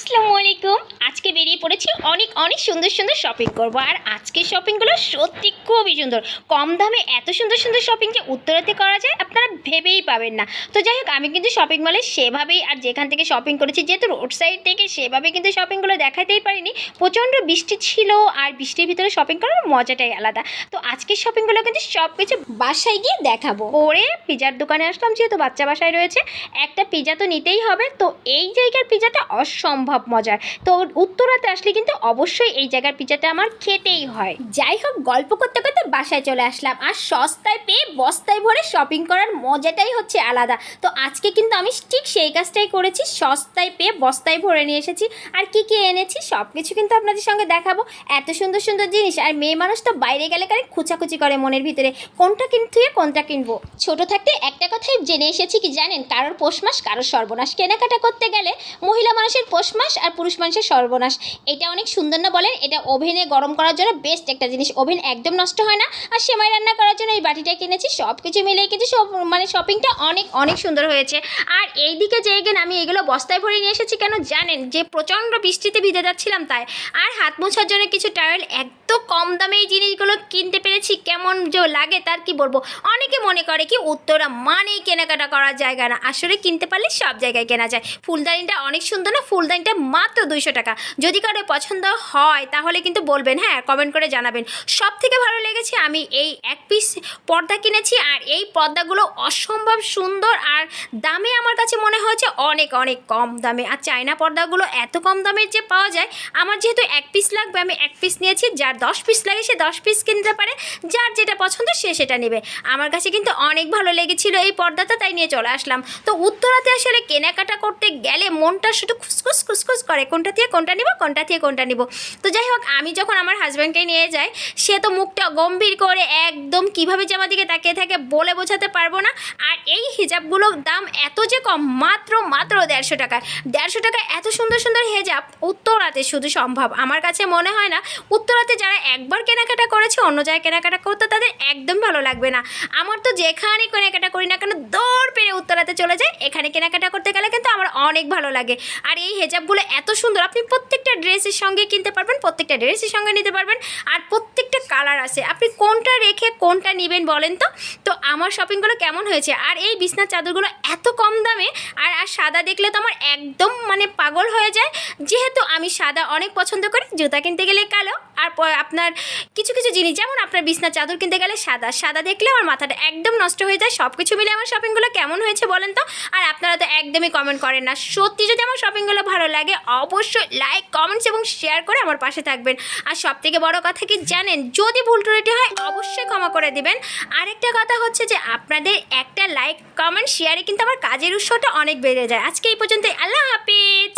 আসসালামু আলাইকুম। আজকে বেরিয়ে পড়েছি অনেক অনেক সুন্দর সুন্দর শপিং করব। আর আজকের শপিংগুলো সত্যি খুবই সুন্দর, কম দামে এত সুন্দর সুন্দর শপিং যে উত্তরাতে করা যায় আপনারা ভেবেই পাবেন না। তো যাই হোক, আমি কিন্তু শপিং মলে সেভাবেই আর যেখান থেকে শপিং করেছি, যেহেতু রোড সাইড থেকে, সেভাবে কিন্তু শপিংগুলো দেখাতেই পারিনি। প্রচণ্ড বৃষ্টি ছিল আর বৃষ্টির ভিতরে শপিং করার মজাটাই আলাদা। তো আজকের শপিংগুলো কিন্তু সব কিছু বাসায় গিয়ে দেখাবো। পরে পিজার দোকানে আসলাম, যেহেতু বাচ্চা বাসায় রয়েছে, একটা পিজা তো নিতেই হবে। তো এই জায়গার পিজাটা অসম্ভব মজার। তো উত্তরাতে আসলে কিন্তু অবশ্যই এই জায়গার পিজাটা আমার খেতেই হয়। যাই হোক, গল্প করতে করতে বাসায় চলে আসলাম। আর সস্তায় পেয়ে বস্তায় ভরে শপিং করার মজাটাই হচ্ছে আলাদা। তো আজকে কিন্তু আমি ঠিক সেই কাজটাই করেছি, সস্তায় পেয়ে বস্তায় ভরে নিয়ে এসেছি। আর কি কি এনেছি সব কিছু কিন্তু আপনাদের সঙ্গে দেখাবো। এত সুন্দর সুন্দর জিনিস, আর মেয়ে মানুষ তো বাইরে গেলে কারে খুচাখুচি করে মনের ভিতরে, কোনটা কিনতে কোনটা কিনবো। ছোট থাকতে একটা কথাই জেনে এসেছি, কি জানেন, কারোর পৌষ মাস কারোর সর্বনাশ। কেনাকাটা করতে গেলে মহিলা মানুষের পৌষ মাস আর পুরুষ মানুষের সর্বনাশ। এটা অনেক সুন্দর না বলেন? এটা ওভেনে গরম করার জন্য বেস্ট একটা জিনিস, ওভেন একদম নষ্ট হয় না। আর সেমাই রান্না করার জন্য এই বাটিটা কিনেছি। সব কিছু মিলিয়ে কিন্তু শপিংটা অনেক অনেক সুন্দর হয়েছে। আর এই দিকে যে আমি এগুলো বস্তায় ভরে নিয়ে এসেছি কেন জানেন? যে প্রচণ্ড বৃষ্টিতে ভিজে যাচ্ছিলাম তাই। আর হাত মোছার জন্য কিছু টাওয়েল, এত কম দামে এই জিনিসগুলো কিনতে পেরেছি, কেমন যে লাগে তার কি বলবো। অনেকে মনে করে কি উত্তরা মানেই কেনাকাটা করার জায়গা না, আসলে কিনতে পারলে সব জায়গায় কেনা যায়। ফুলদানিটা অনেক সুন্দর না? ফুলদানিটা মাত্র 200 টাকা। যদি কারো পছন্দ হয় তাহলে কিন্তু বলবেন, হ্যাঁ, কমেন্ট করে জানাবেন। সব থেকে ভালো লেগেছে, আমি এই এক পিস পর্দা কিনেছি। আর এই পর্দাগুলো অসম্ভব সুন্দর, আর দামে আমার কাছে মনে হয়েছে অনেক অনেক কম দামে। আর চায়না পর্দাগুলো এত কম দামের যে পাওয়া যায়, আমার যেহেতু এক পিস লাগবে আমি এক পিস নিয়েছি। যার 10 পিস লাগে সে 10 পিস কিনতে পারে, যার যেটা পছন্দ সে সেটা নেবে। আমার কাছে কিন্তু অনেক ভালো লেগেছিল এই পর্দাটা, তাই নিয়ে চলে আসলাম। তো উত্তরাতে আসলে কেনাকাটা করতে গেলে মনটা শুধু খুসখুস খুসখুস করে, কোনটা থেকে কোনটা নিব, কোনটা থেকে কোনটা নিব। তো যাই হোক, আমি যখন আমার হাজব্যান্ডকে নিয়ে যাই, সে তো মুখটা গম্ভীর করে একদম কীভাবে যে আমার দিকে তাকিয়ে থাকে বলে বোঝাতে পারবো না। আর এই হিজাবগুলোর দাম এত যে কম, মাত্র 150 টাকা। 150 টাকা এত সুন্দর সুন্দর হিজাব উত্তরাতে শুধু সম্ভব। আমার কাছে মনে হয় না উত্তরাতে যারা একবার কেনাকাটা করেছে অন্য জায়গায় কেনাকাটা করতে তাদের একদম ভালো লাগবে না। আমার তো যেখানে কেনাকাটা করি না কেন দৌড় পেরে উত্তরাতে চলে যায়। এখানে কেনাকাটা করতে গেলে কিন্তু আমার অনেক ভালো লাগে। আর এই হিজাবগুলো এত সুন্দর, আপনি প্রত্যেকটা ড্রেসের সঙ্গে কিনতে পারবেন, প্রত্যেকটা ড্রেসের সঙ্গে নিতে পারবেন। আর প্রত্যেকটা কালার আছে, আপনি কোনটা রেখে কোনটা নেবেন বলেন তো। তো আমার শপিংগুলো কেমন হয়েছে। আর এই বিছনার চাদরগুলো এত কম দামে, আর সাদা দেখলে তো আমার একদম পাগল হয়ে যায়। যেহেতু আমি সাদা অনেক পছন্দ করি, জুতা কিনতে গেলে কালো, আর আপনার কিছু কিছু জিনিস যেমন আপনার বিছনার চাদর কিনতে গেলে সাদা, সাদা দেখলে আমার মাথাটা একদম নষ্ট হয়ে যায়। সব কিছু মিলে আমার শপিংগুলো কেমন হয়েছে বলেন তো। আর আপনারা তো একদমই কমেন্ট করেন না। সত্যি যদি আমার শপিংগুলো ভালো লাগে অবশ্যই লাইক, কমেন্টস এবং শেয়ার করে আমার পাশে থাকবেন। আর সব থেকে বড় কথা কি জানেন, যদি ভুল ত্রুটি হয় অবশ্যই ক্ষমা করে দিবেন। আরেকটা কথা হচ্ছে যে আপনাদের একটা লাইক, কমেন্ট, শেয়ারে কিন্তু আমার কাজের উৎসটা অনেক বেড়ে যায়। আজকে এই পর্যন্তই, আল্লাহ হাফিজ।